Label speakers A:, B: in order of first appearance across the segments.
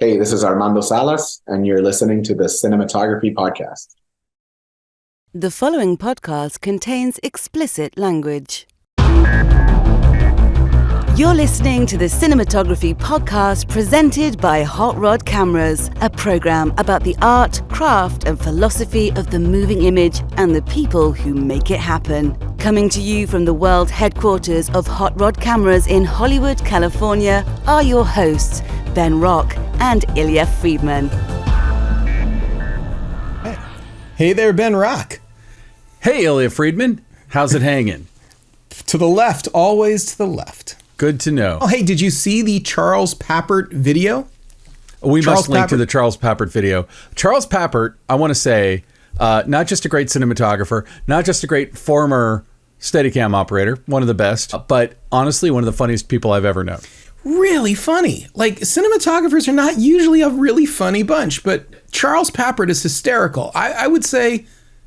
A: Hey, this is Armando Salas, and you're listening to the Cinematography Podcast.
B: The following podcast contains explicit language. You're listening to the Cinematography Podcast presented by Hot Rod Cameras, a program about the art, craft, and philosophy of the moving image and the people who make it happen. Coming to you from the world headquarters of Hot Rod Cameras in Hollywood, California, are your hosts, Ben Rock and Ilya Friedman.
C: Hey there, Ben Rock.
D: Hey, Ilya Friedman. How's it hanging?
C: To the left, always to the left.
D: Good to know.
C: Oh, hey, did you see the Charles Papert video?
D: We must link to the Charles Papert video. Charles Papert, I want to say, not just a great cinematographer, not just a great former Steadicam operator, one of the best, but honestly, one of the funniest people I've ever known.
C: Really funny. Like, cinematographers are not usually a really funny bunch, but Charles Papert is hysterical. I would say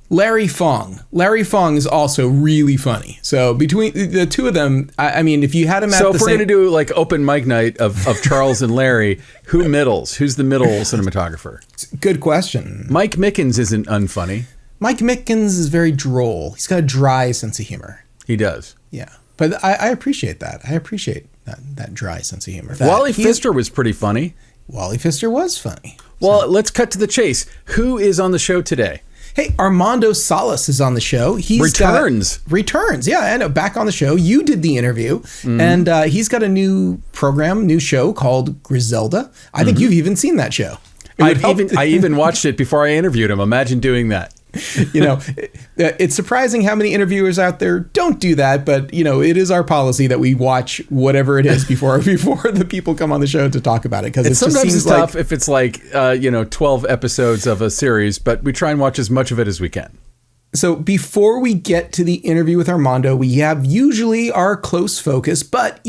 C: Larry Fong. Larry Fong is also really funny. So between the two of them, I mean, if you had them at the same...
D: So if we're going to do like open mic night of Charles and Larry, who middles? Who's the middle cinematographer?
C: Good question.
D: Mike Mickens isn't unfunny.
C: Mike Mickens is very droll. He's got a dry sense of humor.
D: He does.
C: Yeah. But I appreciate that. I appreciate that dry sense of humor.
D: Wally Pfister was pretty funny.
C: Wally Pfister was funny.
D: Well, let's cut to the chase. Who is on the show today?
C: Hey, Armando Salas is on the show. He returns. Yeah, and back on the show. You did the interview, and he's got a new show called Griselda. I think you've even seen that show.
D: I even watched it before I interviewed him. Imagine doing that.
C: You know, it's surprising how many interviewers out there don't do that, but you know, it is our policy that we watch whatever it is before the people come on the show to talk about it, because
D: sometimes it's tough if it's like 12 episodes of a series, but we try and watch as much of it as we can.
C: So before we get to the interview with Armando, we have usually our close focus, but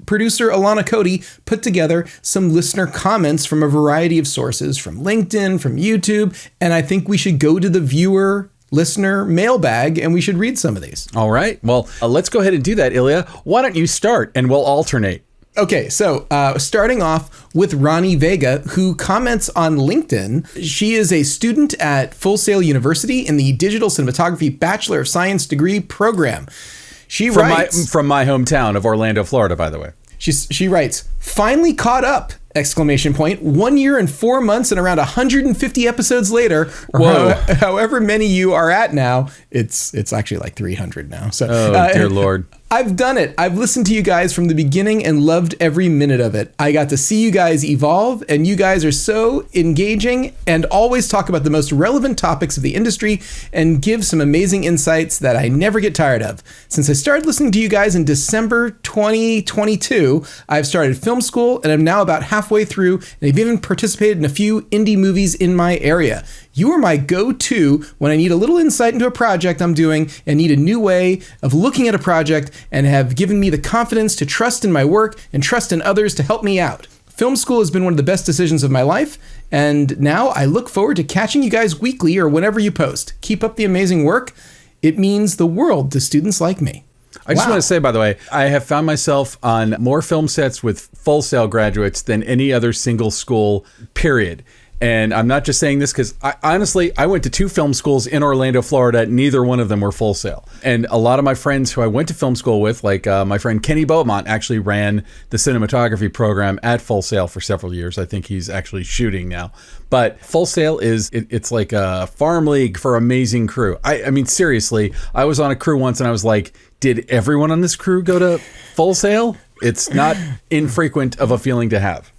C: producer Alana Cody put together some listener comments from a variety of sources, from LinkedIn, from YouTube, and I think we should go to the viewer-listener mailbag and we should read some of these.
D: All right. Well, let's go ahead and do that, Ilya. Why don't you start and we'll alternate?
C: Okay, so starting off with Ronnie Vega, who comments on LinkedIn. She is a student at Full Sail University in the Digital Cinematography Bachelor of Science degree program. She writes...
D: From my hometown of Orlando, Florida, by the way.
C: She writes, "Finally caught up! 1 year and 4 months and around 150 episodes later, or however many you are at now." It's actually like 300 now. So,
D: dear Lord.
C: "I've done it. I've listened to you guys from the beginning and loved every minute of it. I got to see you guys evolve, and you guys are so engaging and always talk about the most relevant topics of the industry and give some amazing insights that I never get tired of. Since I started listening to you guys in December 2022, I've started film school and I'm now about halfway through, and I've even participated in a few indie movies in my area. You are my go-to when I need a little insight into a project I'm doing and need a new way of looking at a project, and have given me the confidence to trust in my work and trust in others to help me out. Film school has been one of the best decisions of my life, and now I look forward to catching you guys weekly or whenever you post. Keep up the amazing work. It means the world to students like me."
D: I just want to say, by the way, I have found myself on more film sets with Full Sail graduates than any other single school, period. And I'm not just saying this because I went to 2 film schools in Orlando, Florida. Neither one of them were Full Sail. And a lot of my friends who I went to film school with, like my friend Kenny Beaumont, actually ran the cinematography program at Full Sail for several years. I think he's actually shooting now. But Full Sail it's like a farm league for amazing crew. I mean, seriously, I was on a crew once and I was like, did everyone on this crew go to Full Sail? It's not infrequent of a feeling to have.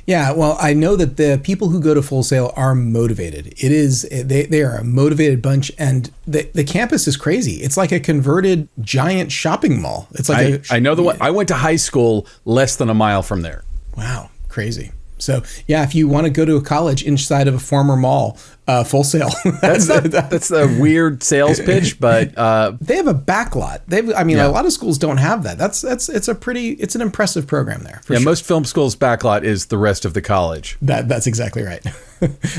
C: Yeah, well, I know that the people who go to Full Sail are motivated. They are a motivated bunch, and the campus is crazy. It's like a converted giant shopping mall. It's like
D: I know the one. I went to high school less than a mile from there.
C: Wow, crazy. So yeah, if you want to go to a college inside of a former mall, Full Sail.
D: That's a weird sales pitch, but
C: they have a backlot. A lot of schools don't have that. It's an impressive program there.
D: Yeah, sure. Most film schools' backlot is the rest of the college.
C: That's exactly right.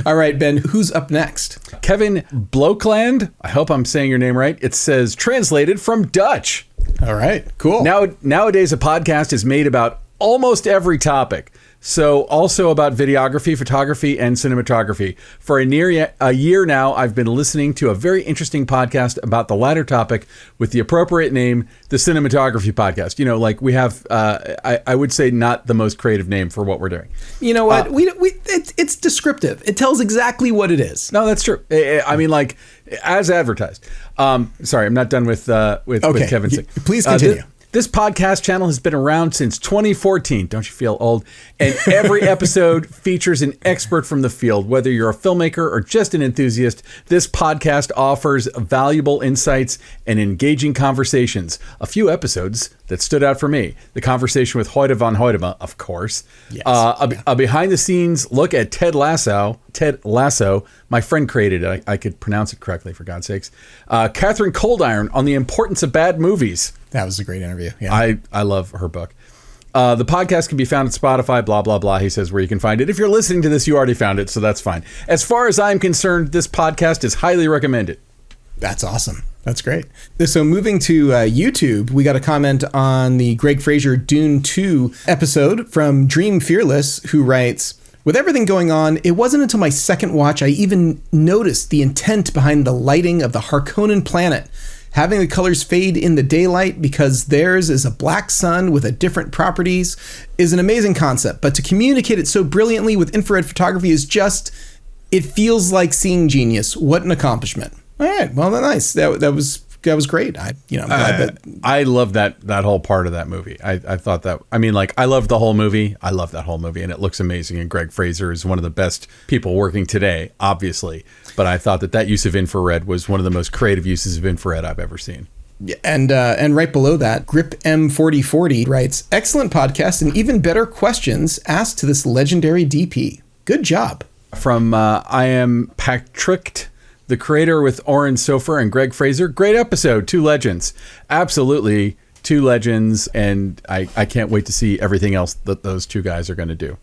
C: All right, Ben, who's up next?
D: Kevin Blokland. I hope I'm saying your name right. It says translated from Dutch.
C: All right, cool.
D: Nowadays, a podcast is made about almost every topic. So also about videography, photography, and cinematography. For a year now, I've been listening to a very interesting podcast about the latter topic with the appropriate name, the Cinematography Podcast. You know, like we have, I would say not the most creative name for what we're doing.
C: You know what? It's descriptive. It tells exactly what it is.
D: No, that's true. I mean, like, as advertised. Sorry, I'm not done with Kevin Singh.
C: Please continue.
D: This podcast channel has been around since 2014. Don't you feel old? And every episode features an expert from the field. Whether you're a filmmaker or just an enthusiast, this podcast offers valuable insights and engaging conversations. A few episodes that stood out for me. The conversation with Hoyte van Hoytema, of course.
C: Yes.
D: A behind-the-scenes look at Ted Lasso. My friend created it. I could pronounce it correctly, for God's sakes. Catherine Coldiron on the importance of bad movies.
C: That was a great interview. Yeah.
D: I love her book. The podcast can be found at Spotify, blah, blah, blah. He says where you can find it. If you're listening to this, you already found it, so that's fine. As far as I'm concerned, this podcast is highly recommended.
C: That's awesome. That's great. So moving to YouTube, we got a comment on the Greg Fraser Dune 2 episode from Dream Fearless, who writes, with everything going on, it wasn't until my second watch I even noticed the intent behind the lighting of the Harkonnen planet. Having the colors fade in the daylight because theirs is a black sun with a different properties is an amazing concept, but to communicate it so brilliantly with infrared photography is just, it feels like seeing genius. What an accomplishment. All right, well, nice. That was great. I'm glad that
D: I love that whole part of that movie. I thought that, I mean, like, I love the whole movie. I love that whole movie, and it looks amazing. And Greg Fraser is one of the best people working today, obviously. But I thought that use of infrared was one of the most creative uses of infrared I've ever seen.
C: And right below that, Grip M4040 writes, excellent podcast and even better questions asked to this legendary DP. Good job.
D: From I am Patricked, the creator with Oren Sofer and Greg Fraser. Great episode. Two legends. Absolutely two legends. And I can't wait to see everything else that those two guys are going to do.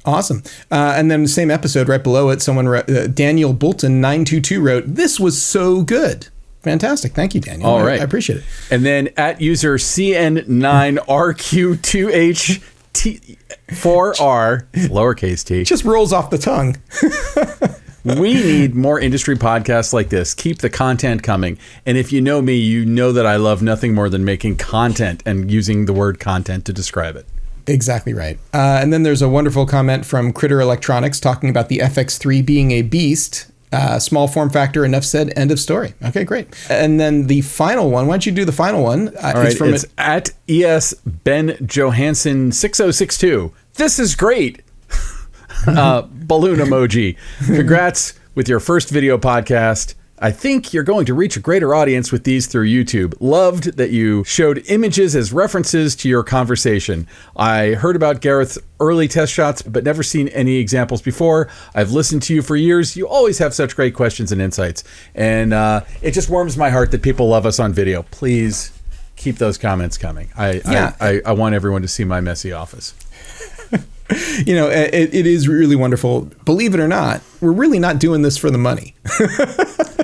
C: Awesome. And then the same episode right below it, someone wrote, Daniel Bolton 922 wrote, this was so good. Fantastic. Thank you, Daniel.
D: All right.
C: I appreciate it.
D: And then at user CN9RQ2H4R, lowercase t.
C: Just rolls off the tongue.
D: We need more industry podcasts like this. Keep the content coming. And if you know me, you know that I love nothing more than making content and using the word content to describe it.
C: Exactly right. And then there's a wonderful comment from Critter Electronics talking about the FX3 being a beast. Small form factor, enough said, end of story. Okay, great. And then the final one, why don't you do the final one?
D: All right, it's at ES Ben Johansson 6062. This is great. Balloon emoji. Congrats with your first video podcast. I think you're going to reach a greater audience with these through YouTube. Loved that you showed images as references to your conversation. I heard about Gareth's early test shots, but never seen any examples before. I've listened to you for years. You always have such great questions and insights. And it just warms my heart that people love us on video. Please keep those comments coming. I want everyone to see my messy office.
C: You know, it is really wonderful. Believe it or not, we're really not doing this for the money.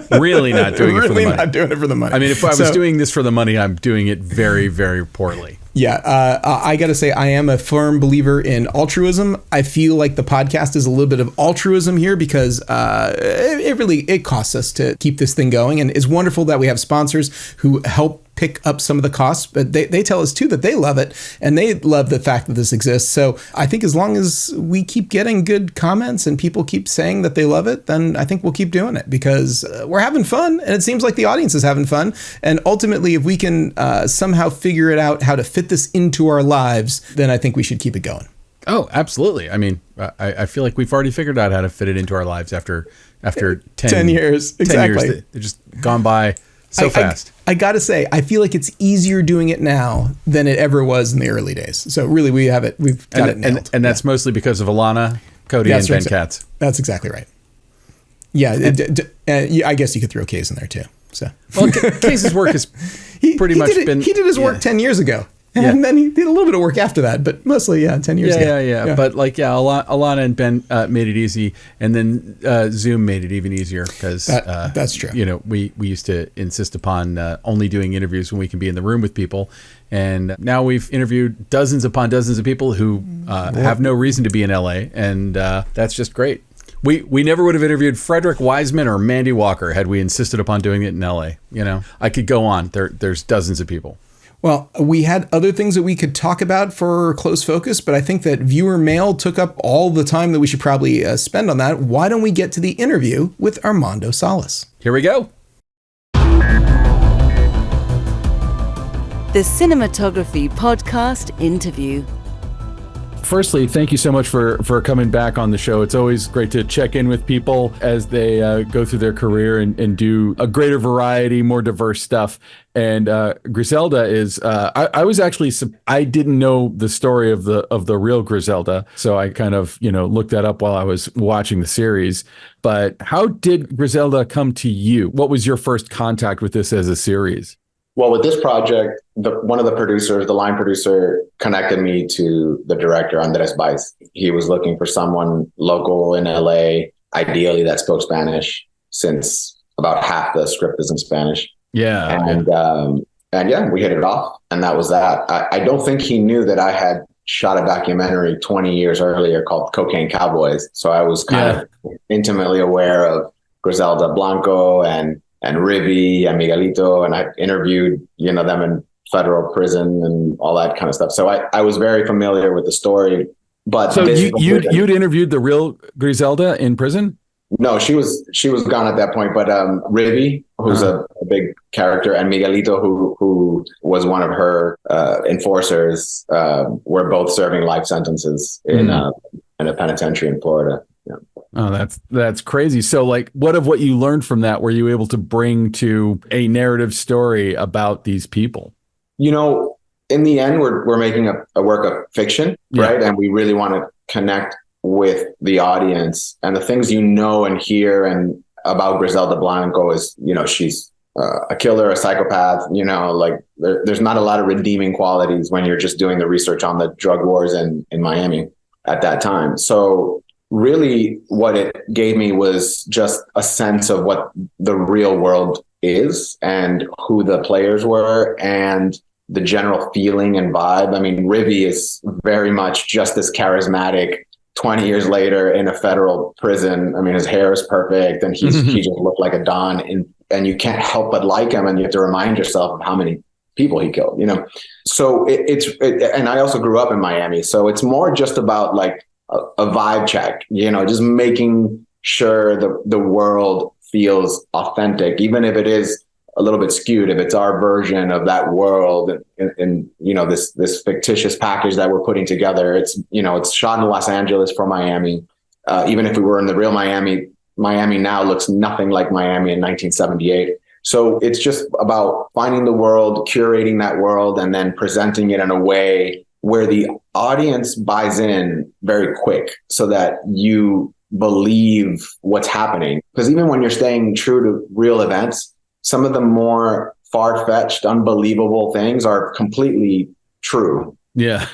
D: Really not doing it for the money.
C: Really not doing it for the money.
D: I mean, if I was doing this for the money, I'm doing it very, very poorly.
C: Yeah, I got to say, I am a firm believer in altruism. I feel like the podcast is a little bit of altruism here because it costs us to keep this thing going. And it's wonderful that we have sponsors who help pick up some of the costs, but they tell us too that they love it and they love the fact that this exists. So I think as long as we keep getting good comments and people keep saying that they love it, then I think we'll keep doing it because we're having fun and it seems like the audience is having fun. And ultimately, if we can somehow figure it out how to fit this into our lives, then I think we should keep it going. Oh,
D: absolutely. I mean, I feel like we've already figured out how to fit it into our lives after
C: 10 years. Exactly.
D: 10 years. They've just gone by so fast.
C: I got to say, I feel like it's easier doing it now than it ever was in the early days. So really, we've got it nailed.
D: And that's mostly because of Alana, Cody, and Ben Katz.
C: That's exactly right. Yeah, I guess you could throw Case in there too. So
D: well, Case's work has pretty much been...
C: He did his work 10 years ago. And then he did a little bit of work after that, but mostly, 10 years ago.
D: Yeah. But Alana and Ben made it easy, and then Zoom made it even easier because
C: that's true.
D: We used to insist upon only doing interviews when we can be in the room with people, and now we've interviewed dozens upon dozens of people who have no reason to be in LA, and that's just great. We never would have interviewed Frederick Wiseman or Mandy Walker had we insisted upon doing it in LA. I could go on. There's dozens of people.
C: Well, we had other things that we could talk about for Close Focus, but I think that viewer mail took up all the time that we should probably spend on that. Why don't we get to the interview with Armando Salas?
D: Here we go.
B: The Cinematography Podcast Interview.
D: Firstly, thank you so much for coming back on the show. It's always great to check in with people as they go through their career and do a greater variety, more diverse stuff. And Griselda is, I didn't know the story of the real Griselda. So I kind of, looked that up while I was watching the series. But how did Griselda come to you? What was your first contact with this as a series?
A: Well, with this project, one of the producers, the line producer, connected me to the director, Andrés Baiz. He was looking for someone local in LA, ideally that spoke Spanish, since about half the script is in Spanish.
D: Yeah.
A: And we hit it off. And that was that. I don't think he knew that I had shot a documentary 20 years earlier called Cocaine Cowboys. So I was kind of intimately aware of Griselda Blanco and Rivi and Miguelito, and I interviewed, them in federal prison and all that kind of stuff. So I was very familiar with the story. But
D: so you'd interviewed the real Griselda in prison?
A: No, she was gone at that point. But Rivi, who's a big character, and Miguelito, who was one of her enforcers, were both serving life sentences in a penitentiary in Florida. Yeah.
D: Oh, that's crazy. So what you learned from that were you able to bring to a narrative story about these people?
A: In the end, we're making a work of fiction, right? And we really want to connect with the audience, and the things and hear and about Griselda Blanco is, she's a killer, a psychopath, there's not a lot of redeeming qualities when you're just doing the research on the drug wars in Miami at that time. So really what it gave me was just a sense of what the real world is and who the players were and the general feeling and vibe. I mean, Rivi is very much just as charismatic 20 years later in a federal prison. I mean, his hair is perfect and he just looked like a Don, and you can't help but like him, and you have to remind yourself of how many people he killed, So and I also grew up in Miami, so it's more just about a vibe check, just making sure the world feels authentic, even if it is a little bit skewed, if it's our version of that world and this fictitious package that we're putting together. It's shot in Los Angeles for Miami. Even if we were in the real Miami now looks nothing like Miami in 1978. So it's just about finding the world, curating that world, and then presenting it in a way where the audience buys in very quick so that you believe what's happening. Because even when you're staying true to real events, some of the more far-fetched, unbelievable things are completely true.
D: Yeah.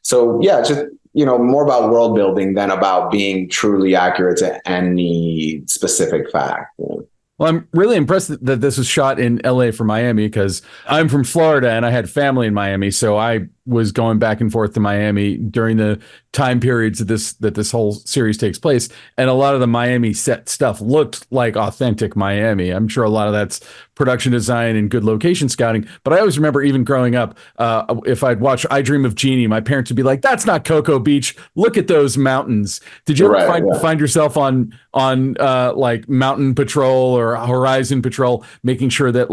A: So it's just, more about world building than about being truly accurate to any specific fact.
D: Well, I'm really impressed that this was shot in LA for Miami because I'm from Florida and I had family in Miami. So I was going back and forth to Miami during the time periods that this whole series takes place. And a lot of the Miami set stuff looked like authentic Miami. I'm sure a lot of that's production design and good location scouting. But I always remember even growing up, if I'd watch I Dream of Jeannie, my parents would be like, that's not Cocoa Beach. Look at those mountains. Did you ever find yourself on Mountain Patrol or Horizon Patrol, making sure that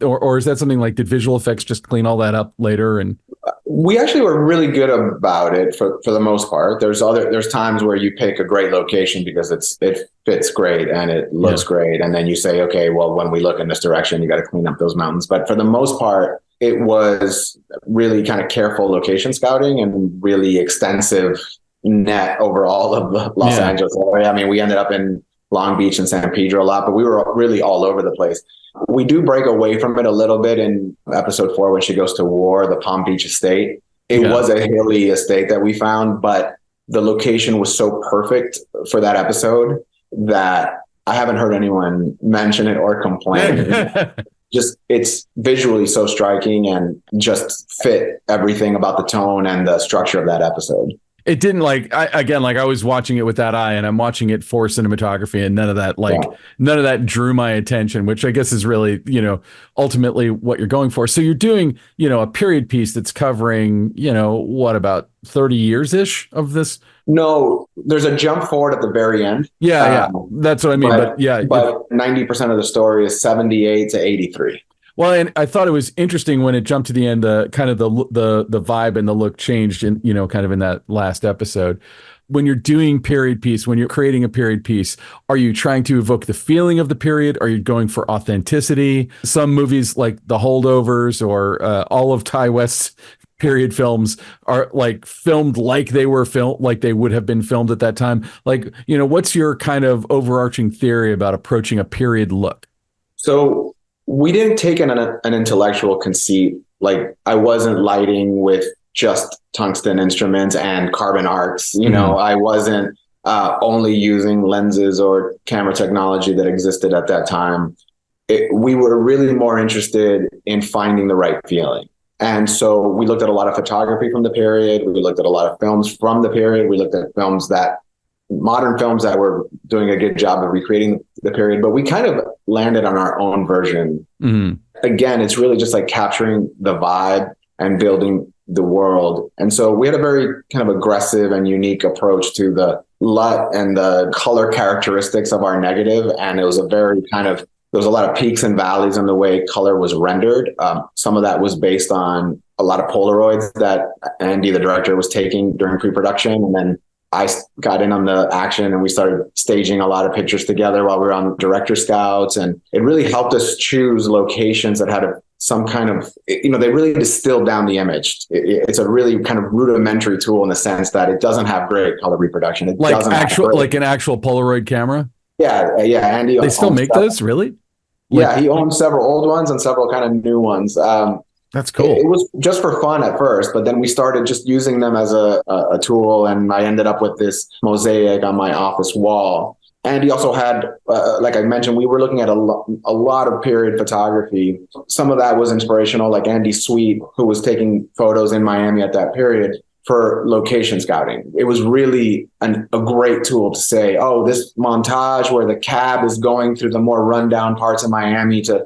D: or is that something did visual effects just clean all that up later? And
A: we actually were really good about it for the most part. There's times where you pick a great location because it fits great and it looks great. And then you say, okay, well, when we look in this direction, you got to clean up those mountains. But for the most part, it was really kind of careful location scouting and really extensive net over all of the Los Angeles area. I mean, we ended up in Long Beach and San Pedro a lot, but we were really all over the place. We do break away from it a little bit in episode 4 when she goes to war, the Palm Beach estate. It was a hilly estate that we found, but the location was so perfect for that episode that I haven't heard anyone mention it or complain. Just, it's visually so striking and just fit everything about the tone and the structure of that episode.
E: It didn't I was watching it with that eye, and I'm watching it for cinematography, and none of that drew my attention, which I guess is really, ultimately what you're going for. So you're doing, a period piece that's covering, what, about 30 years ish of this?
A: No, there's a jump forward at the very end.
E: Yeah. That's what I mean. But
A: 90% of the story is 78 to 83.
E: Well, and I thought it was interesting when it jumped to the end, kind of the vibe and the look changed in, kind of in that last episode. When you're doing period piece, when you're creating a period piece, are you trying to evoke the feeling of the period? Are you going for authenticity? Some movies like The Holdovers or all of Ty West's period films are like filmed like they were filmed, like they would have been filmed at that time. Like, what's your kind of overarching theory about approaching a period look?
A: So we didn't take an intellectual conceit. Like, I wasn't lighting with just tungsten instruments and carbon arcs. I wasn't only using lenses or camera technology that existed at that time. We were really more interested in finding the right feeling. And so we looked at a lot of photography from the period. We looked at a lot of films from the period. We looked at modern films that were doing a good job of recreating the period, but we kind of landed on our own version. Mm-hmm. Again, it's really just like capturing the vibe and building the world. And so we had a very kind of aggressive and unique approach to the LUT and the color characteristics of our negative. And it was there was a lot of peaks and valleys in the way color was rendered. Some of that was based on a lot of Polaroids that Andy, the director, was taking during pre-production. And then I got in on the action and we started staging a lot of pictures together while we were on director scouts. And it really helped us choose locations that had some kind of, they really distilled down the image. It's a really kind of rudimentary tool in the sense that it doesn't have great color reproduction. It doesn't
E: like an actual Polaroid camera.
A: Yeah. Andy.
E: They still make those, really?
A: Yeah. He owns several old ones and several kind of new ones.
E: That's cool.
A: It was just for fun at first, but then we started just using them as a tool, and I ended up with this mosaic on my office wall. And he also had, like I mentioned, we were looking at a lot of period photography. Some of that was inspirational, like Andy Sweet, who was taking photos in Miami at that period for location scouting. It was really a great tool to say, oh, this montage where the cab is going through the more rundown parts of Miami to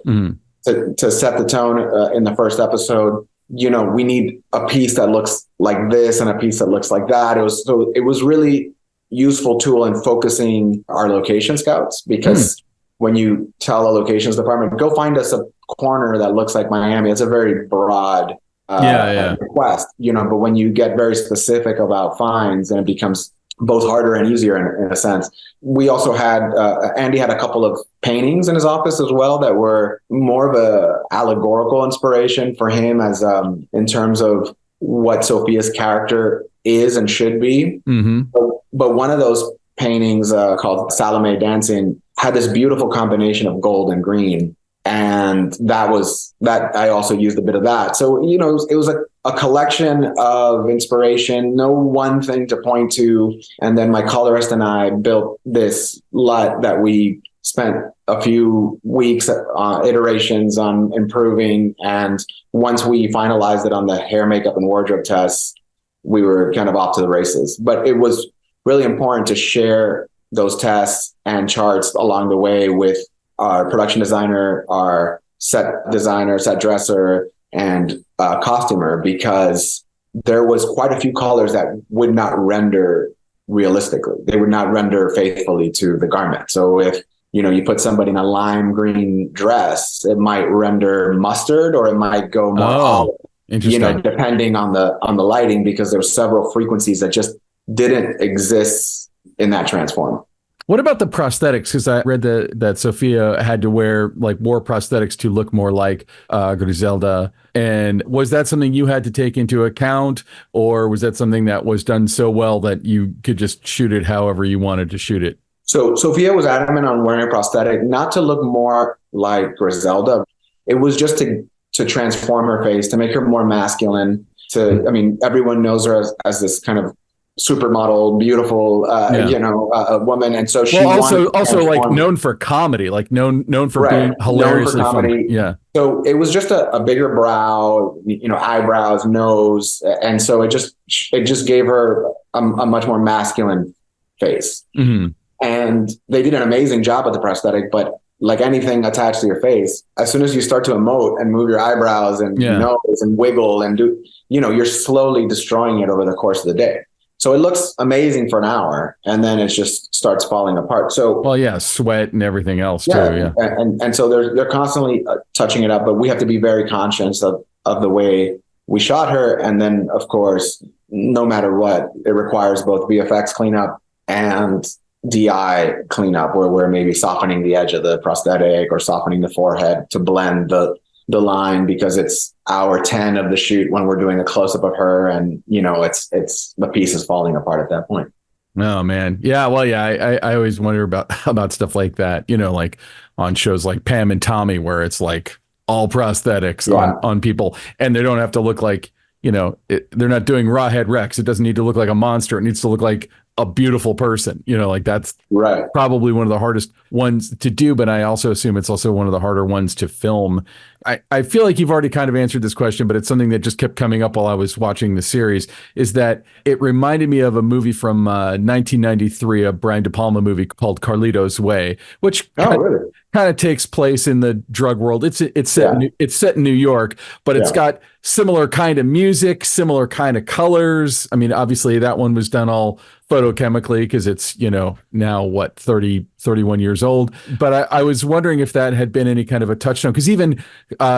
A: set the tone in the first episode, we need a piece that looks like this and a piece that looks like that. It was really useful tool in focusing our location scouts, because when you tell a locations department, go find us a corner that looks like Miami, it's a very broad request, but when you get very specific about finds, then it becomes both harder and easier in a sense. We also had, Andy had a couple of paintings in his office as well that were more of a allegorical inspiration for him as in terms of what Sophia's character is and should be. Mm-hmm. But one of those paintings called Salome Dancing had this beautiful combination of gold and green. And that I also used a bit of that. So, it was a collection of inspiration, no one thing to point to. And then my colorist and I built this LUT that we spent a few weeks iterations on improving. And once we finalized it on the hair, makeup, and wardrobe tests, we were kind of off to the races. But it was really important to share those tests and charts along the way with our production designer, our set designer, set dresser, and costumer, because there was quite a few colors that would not render realistically. They would not render faithfully to the garment. So if, you put somebody in a lime green dress, it might render mustard, or it might go more olive, depending on the lighting, because there were several frequencies that just didn't exist in that transform.
E: What about the prosthetics? Because I read that Sophia had to wear more prosthetics to look more like Griselda. And was that something you had to take into account, or was that something that was done so well that you could just shoot it however you wanted to shoot it?
A: So Sophia was adamant on wearing a prosthetic, not to look more like Griselda. It was just to transform her face, to make her more masculine. I mean, everyone knows her as this kind of supermodel, beautiful, woman, and so she
E: also like known for comedy, like known for being hilariously funny. Yeah.
A: So it was just a bigger brow, eyebrows, nose, and so it just gave her a much more masculine face.
E: Mm-hmm.
A: And they did an amazing job with the prosthetic, but like anything attached to your face, as soon as you start to emote and move your eyebrows and nose and wiggle and do, you're slowly destroying it over the course of the day. So it looks amazing for an hour, and then it just starts falling apart. So,
E: sweat and everything else too. Yeah,
A: and so they're constantly touching it up, but we have to be very conscious of the way we shot her. And then, of course, no matter what, it requires both VFX cleanup and DI cleanup, where we're maybe softening the edge of the prosthetic or softening the forehead to blend the line, because it's hour 10 of the shoot when we're doing a close-up of her, and it's the piece is falling apart at that point.
E: Oh man. Yeah. Well, yeah, I always wonder about stuff like that, like on shows like Pam and Tommy, where it's like all prosthetics on people, and they don't have to look like, they're not doing raw head Rex. It doesn't need to look like a monster. It needs to look like a beautiful person, like that's
A: right.
E: Probably one of the hardest ones to do, but I also assume it's also one of the harder ones to film. I feel like you've already kind of answered this question, but it's something that just kept coming up while I was watching the series, is that it reminded me of a movie from 1993, a Brian De Palma movie called Carlito's Way, which kind of takes place in the drug world. It's set in New York, but it's got similar kind of music, similar kind of colors. I mean, obviously that one was done all photochemically because it's, now 31 years old. But I was wondering if that had been any kind of a touchstone, because even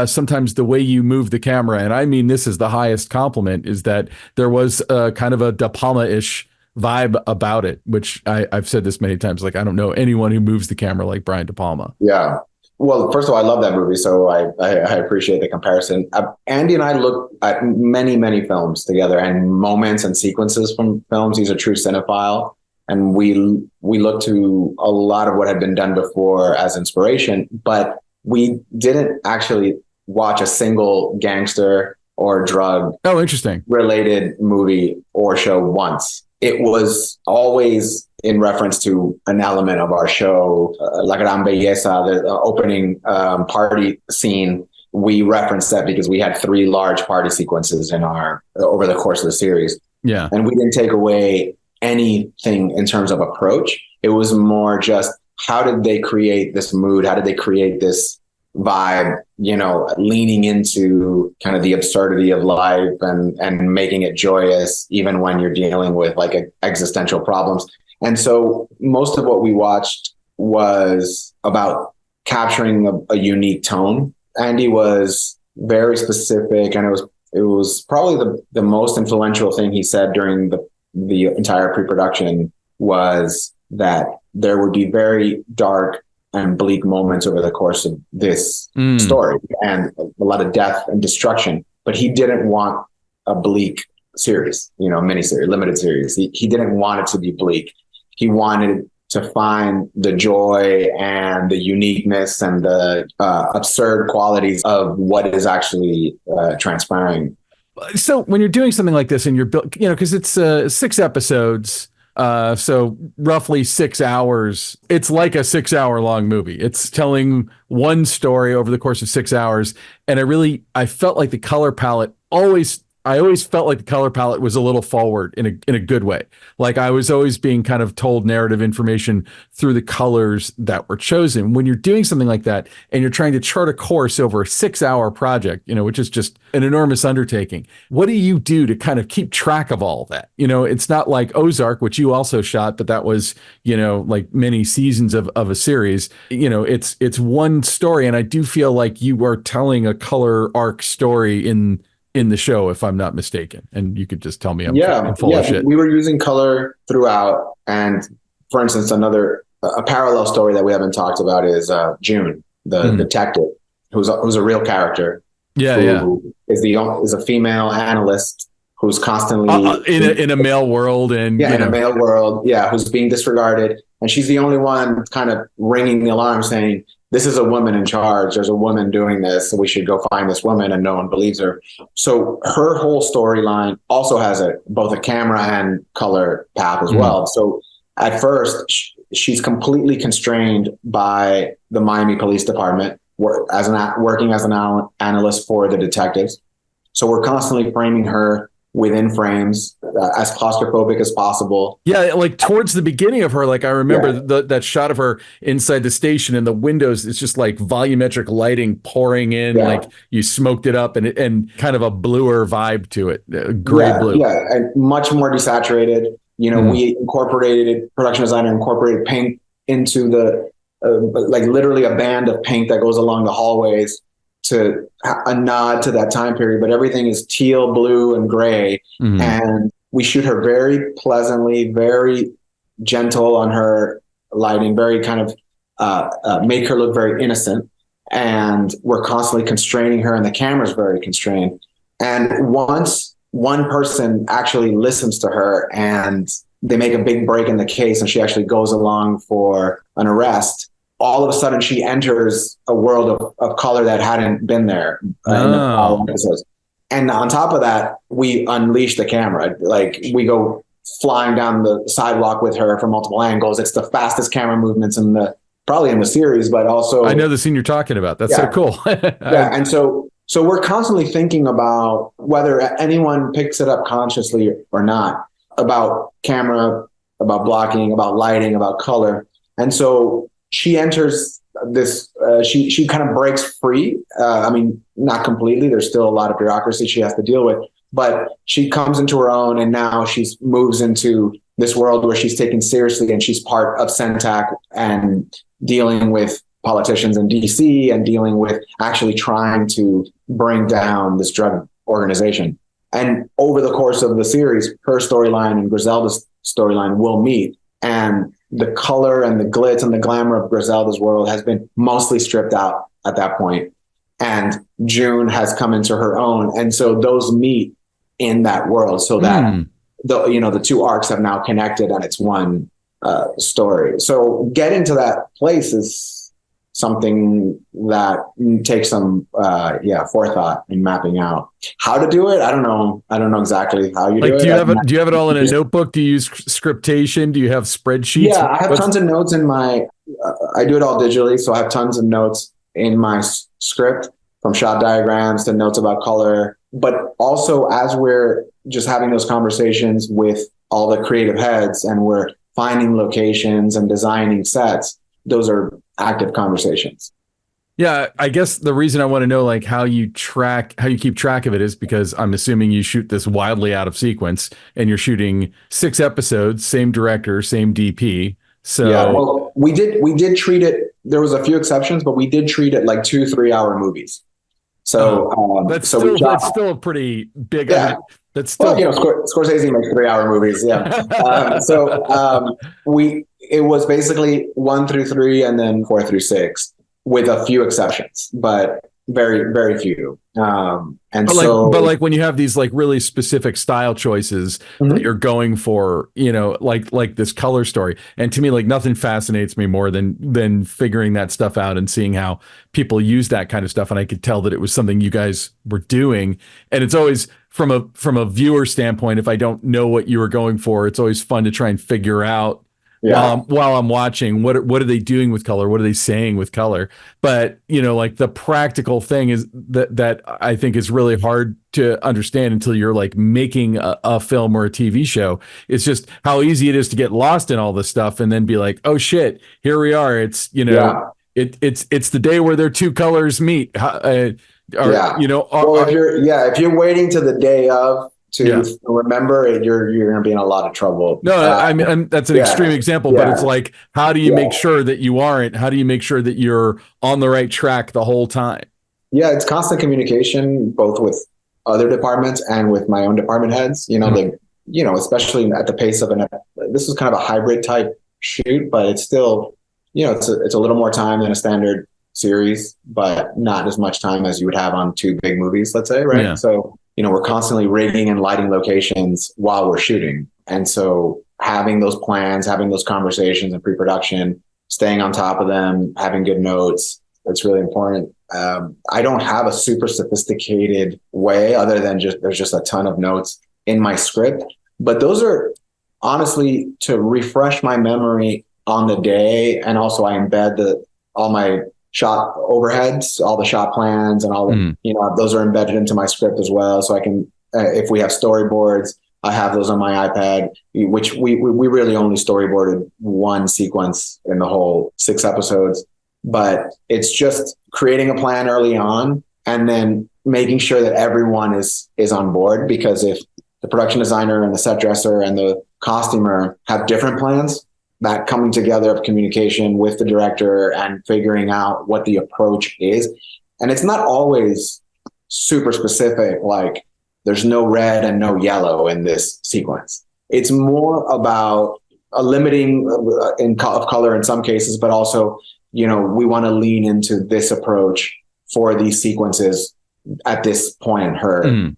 E: sometimes the way you move the camera, and I mean this is the highest compliment, is that there was kind of a De Palma-ish vibe about it, which I've said this many times, like I don't know anyone who moves the camera like Brian De Palma.
A: Yeah. Well, first of all, I love that movie, so I appreciate the comparison. Andy and I look at many, many films together, and moments and sequences from films. He's a true cinephile, and we look to a lot of what had been done before as inspiration, but we didn't actually watch a single gangster or drug related movie or show once. It was always in reference to an element of our show, La Gran Belleza, the opening party scene. We referenced that because we had 3 large party sequences over the course of the series.
E: Yeah.
A: And we didn't take away anything in terms of approach. It was more just, how did they create this mood? How did they create this vibe, leaning into kind of the absurdity of life and making it joyous, even when you're dealing with like existential problems. And so most of what we watched was about capturing a unique tone. Andy was very specific, and it was probably the most influential thing he said during the entire pre-production was that there would be very dark and bleak moments over the course of this story, and a lot of death and destruction. But he didn't want a bleak series, miniseries, limited series. He didn't want it to be bleak. He wanted to find the joy and the uniqueness and the absurd qualities of what is actually transpiring.
E: So when you're doing something like this and you're built, because it's 6 episodes, so roughly 6 hours, it's like a 6-hour long movie. It's telling one story over the course of 6 hours. And I felt like the color palette I always felt like the color palette was a little forward in a good way. Like I was always being kind of told narrative information through the colors that were chosen. When you're doing something like that and you're trying to chart a course over a 6-hour project, which is just an enormous undertaking, what do you do to kind of keep track of all that? It's not like Ozark, which you also shot, but that was, like many seasons of a series. It's one story. And I do feel like you are telling a color arc story in the show, if I'm not mistaken. And you could just tell me I'm full of shit.
A: We were using color throughout. And for instance, a parallel story that we haven't talked about is June, the detective, who's a real character.
E: Who
A: is a female analyst who's constantly
E: in a male world, and
A: in a male world, who's being disregarded, and she's the only one kind of ringing the alarm, saying, "This is a woman in charge. There's a woman doing this, so we should go find this woman," and no one believes her. So her whole storyline also has both a camera and color path as well. So at first, she's completely constrained by the Miami Police Department, working as an analyst for the detectives. So we're constantly framing her within frames, as claustrophobic as possible.
E: Yeah, like towards the beginning of her, like I remember that shot of her inside the station and the windows, it's just like volumetric lighting pouring in, like you smoked it up, and kind of a bluer vibe to it, gray blue.
A: Yeah, and much more desaturated. We production designer incorporated paint into the, like literally a band of paint that goes along the hallways to a nod to that time period, but everything is teal, blue, and gray. And we shoot her very pleasantly, very gentle on her lighting, very kind of make her look very innocent. And we're constantly constraining her, and the camera's very constrained. And once one person actually listens to her and they make a big break in the case and she actually goes along for an arrest, all of a sudden she enters a world of color that hadn't been there in the following episodes. And on top of that, we unleash the camera. Like we go flying down the sidewalk with her from multiple angles. It's the fastest camera movements probably in the series, but also
E: I know the scene you're talking about. That's so cool.
A: And so we're constantly thinking about whether anyone picks it up consciously or not, about camera, about blocking, about lighting, about color. And so she enters this, she kind of breaks free. I mean, not completely. There's still a lot of bureaucracy she has to deal with, but she comes into her own, and now she moves into this world where she's taken seriously, and she's part of CENTAC and dealing with politicians in DC and dealing with actually trying to bring down this drug organization. And over the course of the series, her storyline and Griselda's storyline will meet, and the color and the glitz and the glamour of Griselda's world has been mostly stripped out at that point. And June has come into her own. And so those meet in that world, so that the two arcs have now connected, and it's one story. So getting to that place is something that takes some forethought in mapping out how to do it. I don't know exactly how you do it.
E: Do you have it all in a notebook? Do you use scriptation? Do you have spreadsheets?
A: Yeah, I have tons of notes in my I do it all digitally, so I have tons of notes in my script, from shot diagrams to notes about color. But also, as we're just having those conversations with all the creative heads and we're finding locations and designing sets, those are active conversations.
E: Yeah, I guess the reason I want to know like how you keep track of it is because I'm assuming you shoot this wildly out of sequence, and you're shooting 6 episodes, same director, same DP. So
A: yeah, well, we did treat it. There was a few exceptions, but we did treat it like 2-3 hour movies. So
E: that's still a pretty big.
A: Yeah.
E: That's still,
A: Scorsese makes 3 hour movies. Yeah. It was basically 1 through 3 and then 4 through 6 with a few exceptions, but very, very few.
E: But when you have these like really specific style choices that you're going for, like this color story. And to me, like nothing fascinates me more than figuring that stuff out and seeing how people use that kind of stuff. And I could tell that it was something you guys were doing. And it's always from a viewer standpoint, if I don't know what you were going for, it's always fun to try and figure out while I'm watching, what are they doing with color? What are they saying with color? But, like the practical thing is that I think is really hard to understand until you're like making a film or a TV show. It's just how easy it is to get lost in all this stuff and then be like, oh shit, here we are. It's, it's the day where their two colors meet. If you're waiting to the day of, to remember it, you're going to be in a lot of trouble. No, I mean, that's an extreme example, but it's like, how do you make sure that you aren't? How do you make sure that you're on the right track the whole time? Yeah,
A: it's constant communication, both with other departments and with my own department heads. Especially at the pace of this is kind of a hybrid type shoot, but it's still, it's a little more time than a standard series, but not as much time as you would have on 2 big movies, let's say, right? Yeah. So, we're constantly rigging and lighting locations while we're shooting. And so having those plans, having those conversations in pre-production, staying on top of them, having good notes, it's really important. I don't have a super sophisticated way other than there's just a ton of notes in my script, but those are honestly to refresh my memory on the day. And also I embed all my shot overheads, all the shot plans and all the, those are embedded into my script as well. So I can, if we have storyboards, I have those on my iPad, which we really only storyboarded one sequence in the whole 6 episodes. But it's just creating a plan early on and then making sure that everyone is on board, because if the production designer and the set dresser and the costumer have different plans, that coming together of communication with the director and figuring out what the approach is. And it's not always super specific, like there's no red and no yellow in this sequence. It's more about a limiting of color in some cases, but also, we want to lean into this approach for these sequences at this point in her,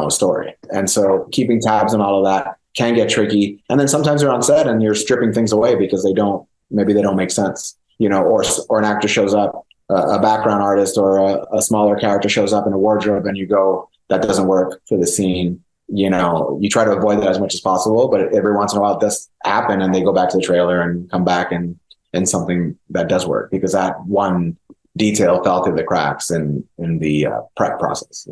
A: story. And so keeping tabs on all of that can get tricky. And then sometimes you're on set and you're stripping things away because maybe they don't make sense, or an actor shows up, a background artist or a smaller character shows up in a wardrobe and you go, that doesn't work for the scene. You try to avoid that as much as possible, but every once in a while it does happen and they go back to the trailer and come back and something that does work because that one detail fell through the cracks in the prep process.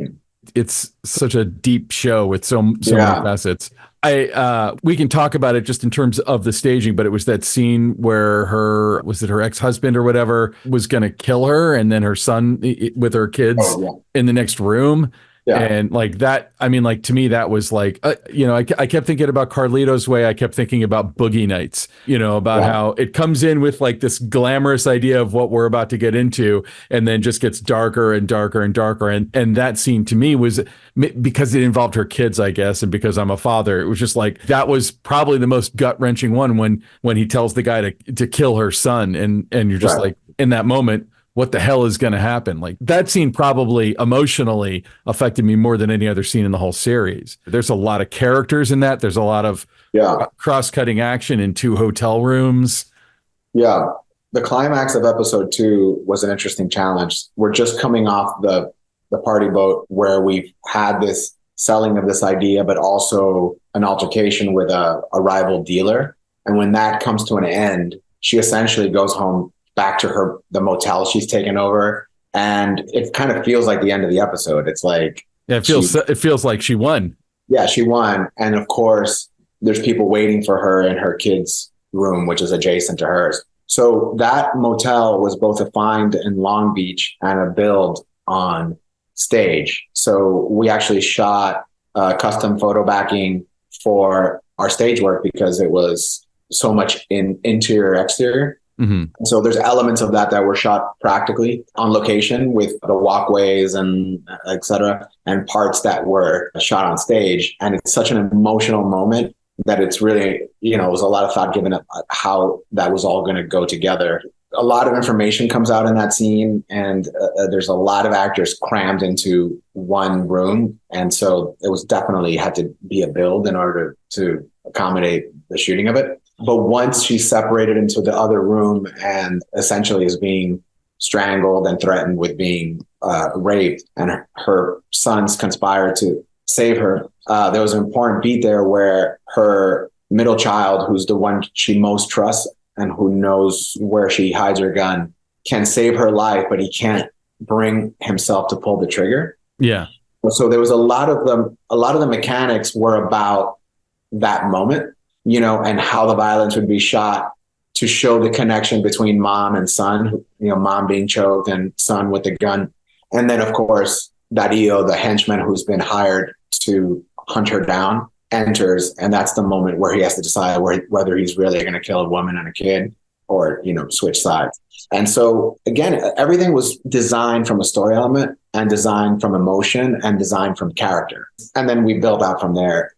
E: It's such a deep show with so many facets. We can talk about it just in terms of the staging, but it was that scene where her ex-husband or whatever was going to kill her, and then her son with her kids in the next room. Yeah. And like that, I mean, like to me, that was like, I kept thinking about Carlito's Way. I kept thinking about Boogie Nights, about how it comes in with like this glamorous idea of what we're about to get into, and then just gets darker and darker and darker. And that scene to me was, because it involved her kids, I guess, and because I'm a father, it was just like, that was probably the most gut wrenching one when he tells the guy to kill her son. And you're just like, in that moment, what the hell is going to happen? Like that scene probably emotionally affected me more than any other scene in the whole series. There's a lot of characters in that. There's a lot of cross-cutting action in 2 hotel rooms.
A: Yeah. The climax of episode 2 was an interesting challenge. We're just coming off the party boat where we've had this selling of this idea, but also an altercation with a rival dealer. And when that comes to an end, she essentially goes home back to the motel she's taken over. And it kind of feels like the end of the episode. It's like,
E: it feels like she won.
A: Yeah, she won. And of course there's people waiting for her in her kids' room, which is adjacent to hers. So that motel was both a find in Long Beach and a build on stage. So we actually shot custom photo backing for our stage work because it was so much in interior, exterior. Mm-hmm. So there's elements of that were shot practically on location with the walkways and et cetera, and parts that were shot on stage. And it's such an emotional moment that it's really, it was a lot of thought given at how that was all going to go together. A lot of information comes out in that scene, and there's a lot of actors crammed into one room. And so it was definitely had to be a build in order to accommodate the shooting of it. But once she's separated into the other room and essentially is being strangled and threatened with being raped, and her sons conspire to save her, there was an important beat there where her middle child, who's the one she most trusts and who knows where she hides her gun, can save her life, but he can't bring himself to pull the trigger.
E: Yeah.
A: So there was a lot of the mechanics were about that moment, and how the violence would be shot to show the connection between mom and son, mom being choked and son with the gun. And then, of course, Darío, the henchman who's been hired to hunt her down, enters. And that's the moment where he has to decide whether he's really going to kill a woman and a kid or, switch sides. And so, again, everything was designed from a story element and designed from emotion and designed from character. And then we build out from there.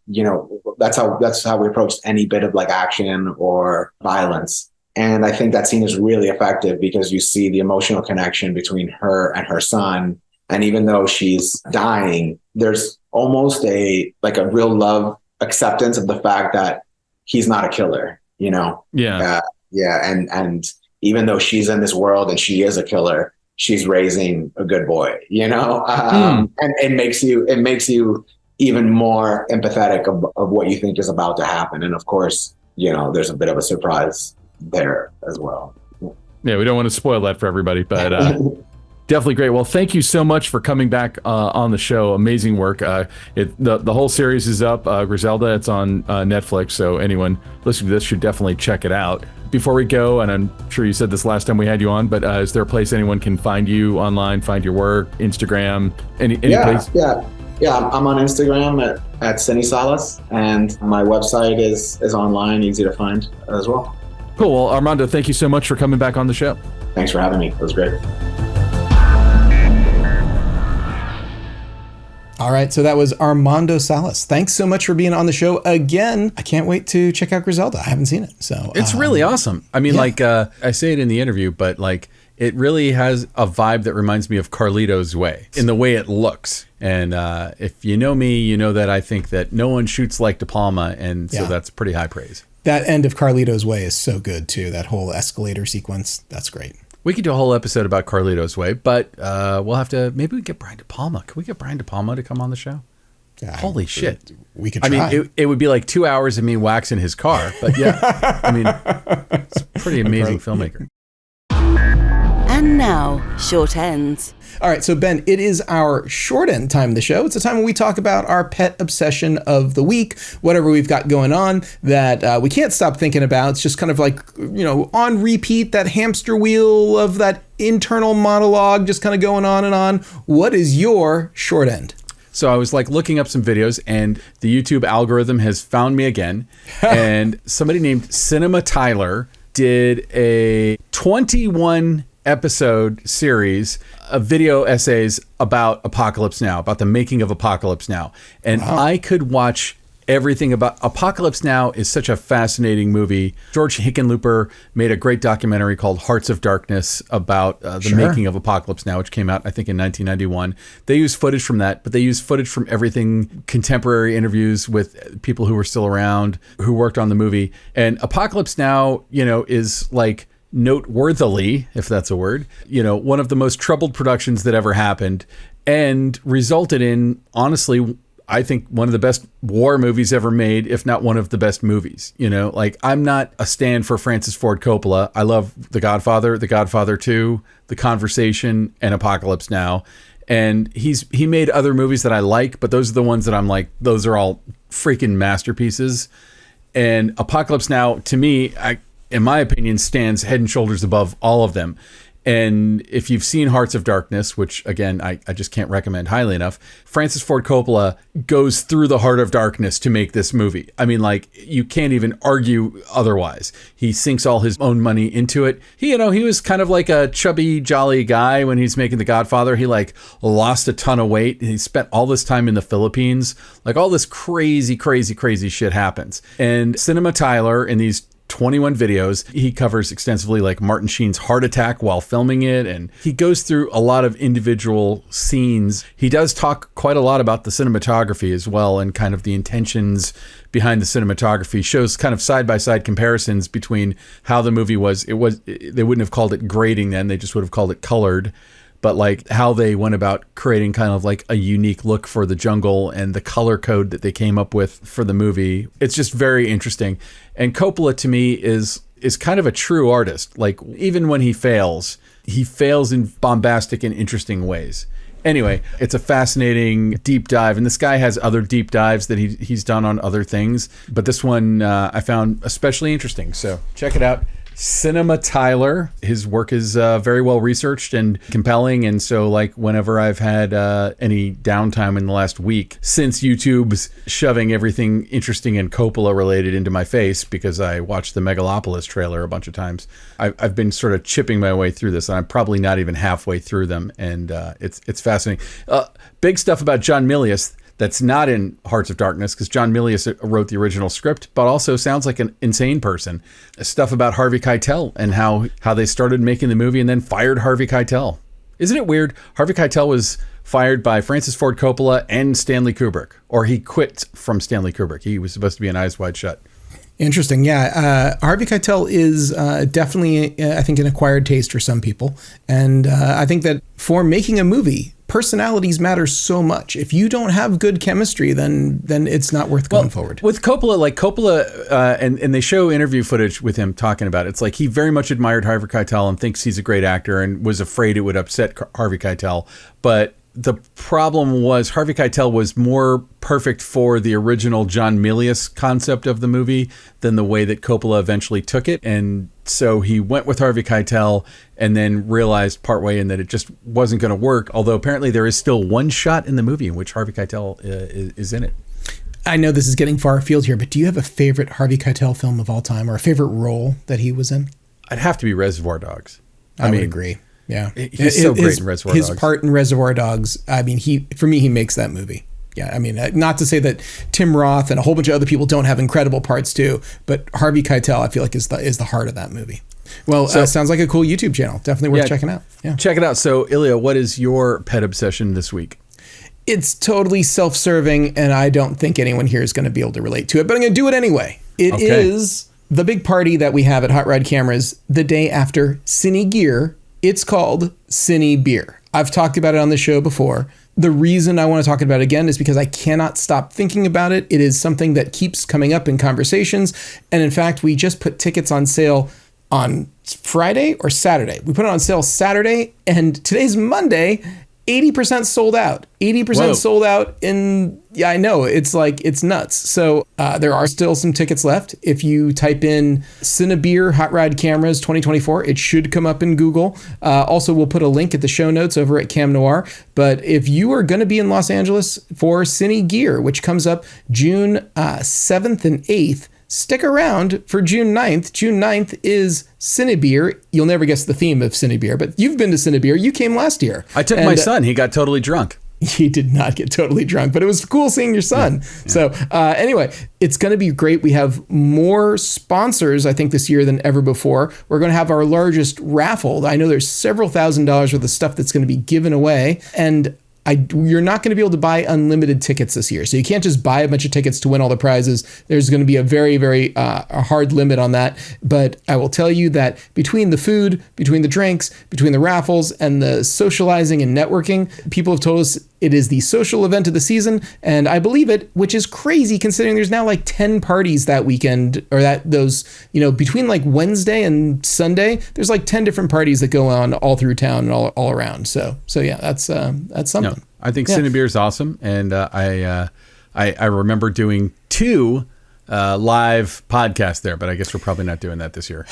A: That's how we approached any bit of like action or violence. And I think that scene is really effective because you see the emotional connection between her and her son And even though she's dying, there's almost a real love acceptance of the fact that he's not a killer, you know?
E: Yeah.
A: And even though she's in this world and she is a killer, she's raising a good boy, you know? And it makes you even more empathetic of what you think is about to happen. And of course, you know, there's a bit of a surprise there as well.
E: Yeah, we don't want to spoil that for everybody, but definitely great. Well, thank you so much for coming back on the show. Amazing work. The whole series is up. Griselda, it's on Netflix, so anyone listening to this should definitely check it out. Before we go, and I'm sure you said this last time we had you on, but is there a place anyone can find you online, find your work, Instagram, any place?
A: Yeah, I'm on Instagram at Salas, and my website is online, easy to find as well.
E: Cool. Well, Armando, thank you so much for coming back on the show.
A: Thanks for having me. It was great.
C: All right, so that was Armando Salas. Thanks so much for being on the show again. I can't wait to check out Griselda. I haven't seen it, so
D: it's really awesome. I mean, I say it in the interview, but it really has a vibe that reminds me of Carlito's Way in the way it looks. And if you know me, you know that I think that no one shoots like De Palma, and so that's pretty high praise.
C: That end of Carlito's Way is so good too. That whole escalator sequence, that's great.
D: We could do a whole episode about Carlito's Way, but we'll have to, maybe we get Brian De Palma. Can we get Brian De Palma to come on the show?
C: Yeah,
D: holy shit.
C: We could try.
D: I mean, it would be like 2 hours of me waxing his car, but yeah, I mean, it's a pretty amazing filmmaker.
B: And now, short ends.
C: All right, so Ben, it is our short end time of the show. It's a time when we talk about our pet obsession of the week, whatever we've got going on that we can't stop thinking about. It's just kind of like, you know, on repeat, that hamster wheel of that internal monologue just kind of going on and on. What is your short end?
D: So I was looking up some videos, and the YouTube algorithm has found me again. And somebody named Cinema Tyler did a 21 episode series of video essays about Apocalypse Now, about the making of Apocalypse Now. And I could watch everything about Apocalypse Now. Is such a fascinating movie. George Hickenlooper made a great documentary called Hearts of Darkness about the making of Apocalypse Now, which came out, I think, in 1991. They used footage from that, but they used footage from everything, contemporary interviews with people who were still around, who worked on the movie. And Apocalypse Now, you know, is noteworthily, if that's a word, you know, one of the most troubled productions that ever happened, and resulted in, honestly, I think one of the best war movies ever made, if not one of the best movies. You know, I'm not a stan for Francis Ford Coppola. I love The Godfather, The Godfather 2, The Conversation, and Apocalypse Now. And he made other movies that I like, but those are the ones that I'm like, those are all freaking masterpieces. And Apocalypse Now, to me, in my opinion, stands head and shoulders above all of them. And if you've seen Hearts of Darkness, which again, I just can't recommend highly enough, Francis Ford Coppola goes through the heart of darkness to make this movie. I mean, you can't even argue otherwise. He sinks all his own money into it. He was kind of like a chubby, jolly guy when he's making The Godfather. He lost a ton of weight. He spent all this time in the Philippines. All this crazy, crazy, crazy shit happens. And Cinema Tyler, in these 21 videos, he covers extensively Martin Sheen's heart attack while filming it, and he goes through a lot of individual scenes. He does talk quite a lot about the cinematography as well, and kind of the intentions behind the cinematography. Shows kind of side-by-side comparisons between how the movie was. They wouldn't have called it grading then, they just would have called it colored. But how they went about creating kind of a unique look for the jungle and the color code that they came up with for the movie. It's just very interesting. And Coppola, to me, is kind of a true artist. Even when he fails in bombastic and interesting ways. Anyway, it's a fascinating deep dive, and this guy has other deep dives that he's done on other things, but this one I found especially interesting. So check it out. Cinema Tyler. His work is very well researched and compelling, and so whenever I've had any downtime in the last week since YouTube's shoving everything interesting and Coppola related into my face because I watched the Megalopolis trailer a bunch of times, I've been sort of chipping my way through this, and I'm probably not even halfway through them, and it's fascinating. Big stuff about John Milius that's not in Hearts of Darkness, because John Milius wrote the original script, but also sounds like an insane person. Stuff about Harvey Keitel and how they started making the movie and then fired Harvey Keitel. Isn't it weird? Harvey Keitel was fired by Francis Ford Coppola and Stanley Kubrick, or he quit from Stanley Kubrick. He was supposed to be in Eyes Wide Shut.
C: Interesting. Yeah. Harvey Keitel is definitely, I think, an acquired taste for some people. And I think that for making a movie, personalities matter so much. If you don't have good chemistry, then it's not worth going forward.
D: With Coppola, and they show interview footage with him talking about it. It's like he very much admired Harvey Keitel and thinks he's a great actor and was afraid it would upset Harvey Keitel. But the problem was Harvey Keitel was more perfect for the original John Milius concept of the movie than the way that Coppola eventually took it. And so he went with Harvey Keitel and then realized partway in that it just wasn't going to work. Although apparently there is still one shot in the movie in which Harvey Keitel is in it.
C: I know this is getting far afield here, but do you have a favorite Harvey Keitel film of all time or a favorite role that he was in?
D: I'd have to be Reservoir Dogs.
C: I would agree. Yeah.
D: He's so great in Reservoir Dogs.
C: His part in Reservoir Dogs, I mean, for me, he makes that movie. Yeah, I mean, not to say that Tim Roth and a whole bunch of other people don't have incredible parts too, but Harvey Keitel, I feel like, is the heart of that movie. Well, sounds like a cool YouTube channel. Definitely worth checking out. Yeah,
D: check it out. So, Ilya, what is your pet obsession this week?
C: It's totally self-serving, and I don't think anyone here is going to be able to relate to it, but I'm going to do it anyway. It is the big party that we have at Hot Rod Cameras the day after Cine Gear. It's called Cine Beer. I've talked about it on the show before. The reason I want to talk about it again is because I cannot stop thinking about it. It is something that keeps coming up in conversations. And in fact, we just put tickets on sale on Friday or Saturday. We put it on sale Saturday, and today's Monday. 80% sold out. 80% sold out in, I know, it's nuts. So there are still some tickets left. If you type in Cinebeer Hot Rod Cameras 2024, it should come up in Google. Also, we'll put a link at the show notes over at Cam Noir. But if you are going to be in Los Angeles for Cine Gear, which comes up June 7th and 8th, stick around for June 9th. June 9th is Cinebeer. You'll never guess the theme of Cinebeer, but you've been to Cinebeer. You came last year.
D: I took my son. He got totally drunk.
C: He did not get totally drunk, but it was cool seeing your son. Yeah. So anyway, it's going to be great. We have more sponsors, I think, this year than ever before. We're going to have our largest raffle. I know there's several $1,000s worth of stuff that's going to be given away. And you're not going to be able to buy unlimited tickets this year. So you can't just buy a bunch of tickets to win all the prizes. There's going to be a very, very hard limit on that. But I will tell you that between the food, between the drinks, between the raffles and the socializing and networking, people have told us it is the social event of the season. And I believe it, which is crazy considering there's now like 10 parties that weekend, or between like Wednesday and Sunday, there's like 10 different parties that go on all through town and all around. So yeah, that's something.
D: No, I think Cinebeer is awesome. And I remember doing 2 live podcasts there, but I guess we're probably not doing that this year.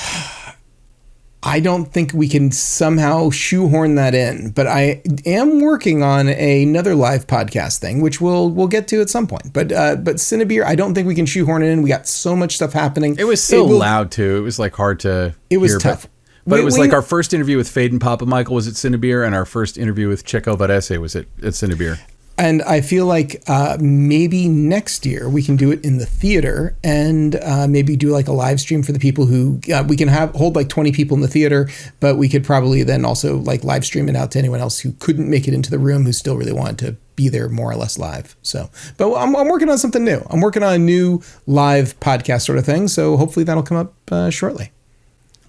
C: I don't think we can somehow shoehorn that in, but I am working on another live podcast thing, which we'll get to at some point. But Cinebeer, I don't think we can shoehorn it in. We got so much stuff happening.
D: It was so loud too. It was like hard to.
C: It was tough.
D: But it was like our first interview with Fade and Papa Michael was at Cinebeer, and our first interview with Checo Varese was at Cinebeer.
C: And I feel like maybe next year we can do it in the theater and maybe do like a live stream for the people who we can hold like 20 people in the theater, but we could probably then also like live stream it out to anyone else who couldn't make it into the room who still really wanted to be there more or less live. So, but I'm working on something new. I'm working on a new live podcast sort of thing. So hopefully that'll come up shortly.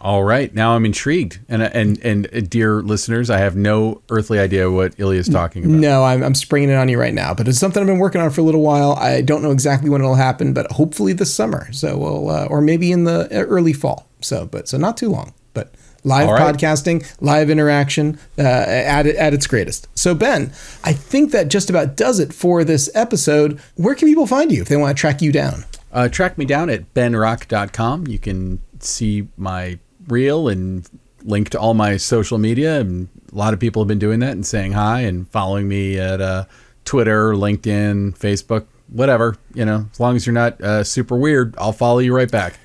D: All right. Now I'm intrigued. And dear listeners, I have no earthly idea what Ilya is talking about.
C: No, I'm springing it on you right now, but it's something I've been working on for a little while. I don't know exactly when it'll happen, but hopefully this summer. So we'll, or maybe in the early fall. So not too long, but live podcasting, live interaction at its greatest. So Ben, I think that just about does it for this episode. Where can people find you if they want to track you down?
D: Track me down at benrock.com. You can see my reel and link to all my social media, and a lot of people have been doing that and saying hi and following me at Twitter, LinkedIn, Facebook, whatever. As long as you're not super weird, I'll follow you right back.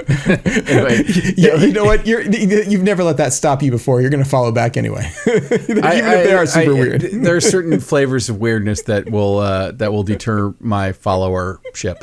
C: Anyway, you know what? You've never let that stop you before. You're going to follow back anyway, even if they are super weird.
D: There are certain flavors of weirdness that will deter my followership.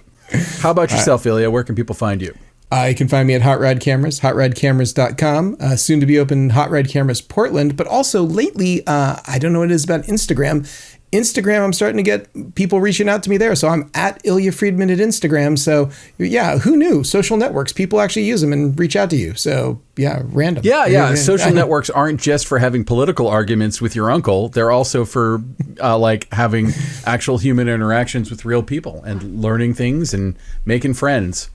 D: How about yourself, Ilya? Where can people find you?
C: You can find me at Hot Rod Cameras, hotrodcameras.com. Soon to be open Hot Rod Cameras Portland, but also lately, I don't know what it is about Instagram. I'm starting to get people reaching out to me there. So I'm at Ilya Friedman at Instagram. So yeah, who knew? Social networks, people actually use them and reach out to you. So yeah, random.
D: Yeah. Social networks aren't just for having political arguments with your uncle. They're also for like having actual human interactions with real people and learning things and making friends.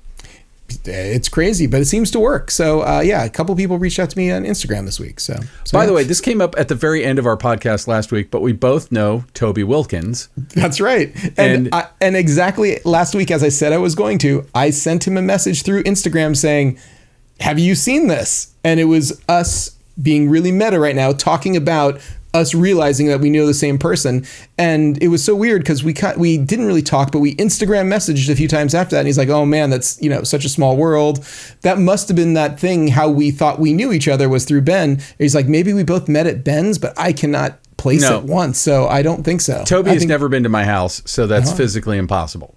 C: It's crazy, but it seems to work. So yeah, a couple people reached out to me on Instagram this week. So
D: by the way, this came up at the very end of our podcast last week, but we both know Toby Wilkins.
C: That's right. And exactly last week, as I said I was going to, I sent him a message through Instagram saying, have you seen this? And it was us being really meta right now, talking about us realizing that we knew the same person. And it was so weird because we didn't really talk, but we Instagram messaged a few times after that. And he's like, oh man, that's, such a small world. That must have been that thing. How we thought we knew each other was through Ben. And he's like, maybe we both met at Ben's, but I cannot place it once. So I don't think so.
D: Toby has never been to my house, so that's physically impossible.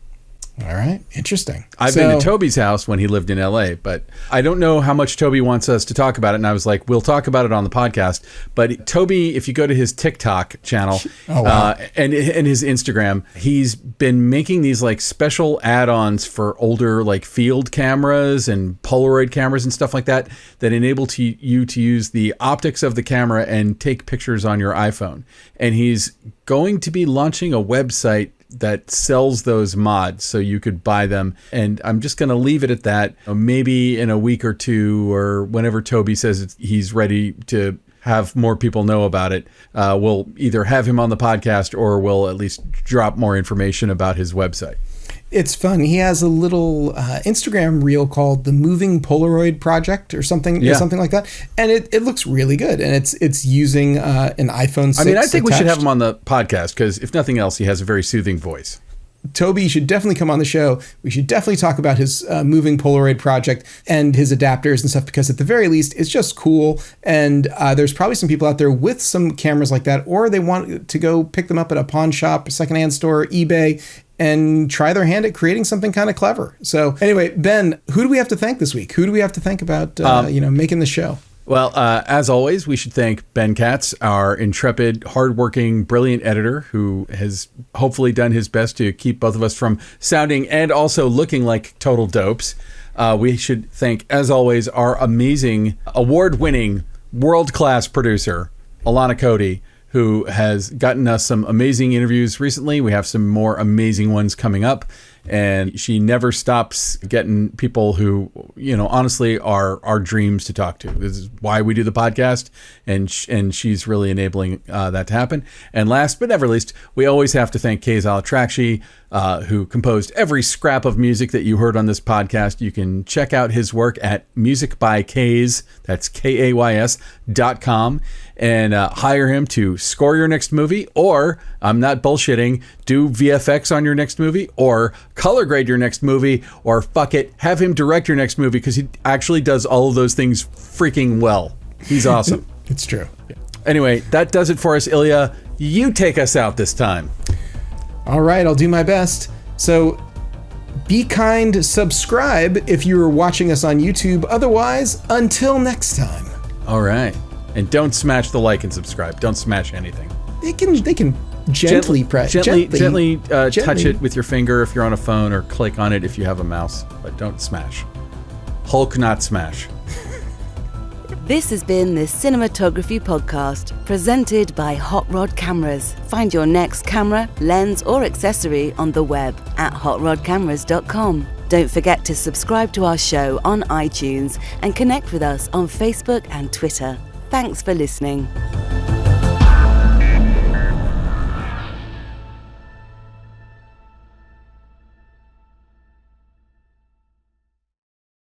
C: All right. Interesting.
D: I've been to Toby's house when he lived in LA, but I don't know how much Toby wants us to talk about it. And I was like, we'll talk about it on the podcast. But Toby, if you go to his TikTok channel and his Instagram, he's been making these like special add-ons for older like field cameras and Polaroid cameras and stuff like that enable you to use the optics of the camera and take pictures on your iPhone. And he's going to be launching a website that sells those mods so you could buy them. And I'm just going to leave it at that. Maybe in a week or two, or whenever Toby says he's ready to have more people know about it, we'll either have him on the podcast or we'll at least drop more information about his website.
C: It's fun. He has a little Instagram reel called the Moving Polaroid Project or something like that. And it looks really good. And it's using an iPhone 6.
D: I mean, I think we should have him on the podcast because if nothing else, he has a very soothing voice.
C: Toby should definitely come on the show. We should definitely talk about his Moving Polaroid project and his adapters and stuff, because at the very least, it's just cool. And there's probably some people out there with some cameras like that, or they want to go pick them up at a pawn shop, a secondhand store, eBay, and try their hand at creating something kind of clever. So anyway, Ben, who do we have to thank this week? Who do we have to thank about making the show?
D: Well, as always, we should thank Ben Katz, our intrepid, hardworking, brilliant editor who has hopefully done his best to keep both of us from sounding and also looking like total dopes. We should thank, as always, our amazing, award-winning, world-class producer, Alana Cody, who has gotten us some amazing interviews recently. We have some more amazing ones coming up. And she never stops getting people who, honestly are our dreams to talk to. This is why we do the podcast. And she's really enabling that to happen. And last but never least, we always have to thank Kay's Al-Atrakchi, who composed every scrap of music that you heard on this podcast. You can check out his work at musicbykays, that's KAYS.com, and hire him to score your next movie, or, I'm not bullshitting, do VFX on your next movie, or color grade your next movie, or fuck it, have him direct your next movie, because he actually does all of those things freaking well. He's awesome.
C: It's true.
D: Anyway, that does it for us, Ilya. You take us out this time.
C: All right, I'll do my best. So be kind, subscribe if you're watching us on YouTube. Otherwise, until next time.
D: All right. And don't smash the like and subscribe. Don't smash anything.
C: They can gently press.
D: Gently touch it with your finger if you're on a phone, or click on it if you have a mouse. But don't smash. Hulk, not smash.
B: This has been the Cinematography Podcast, presented by Hot Rod Cameras. Find your next camera, lens, or accessory on the web at hotrodcameras.com. Don't forget to subscribe to our show on iTunes and connect with us on Facebook and Twitter. Thanks for listening.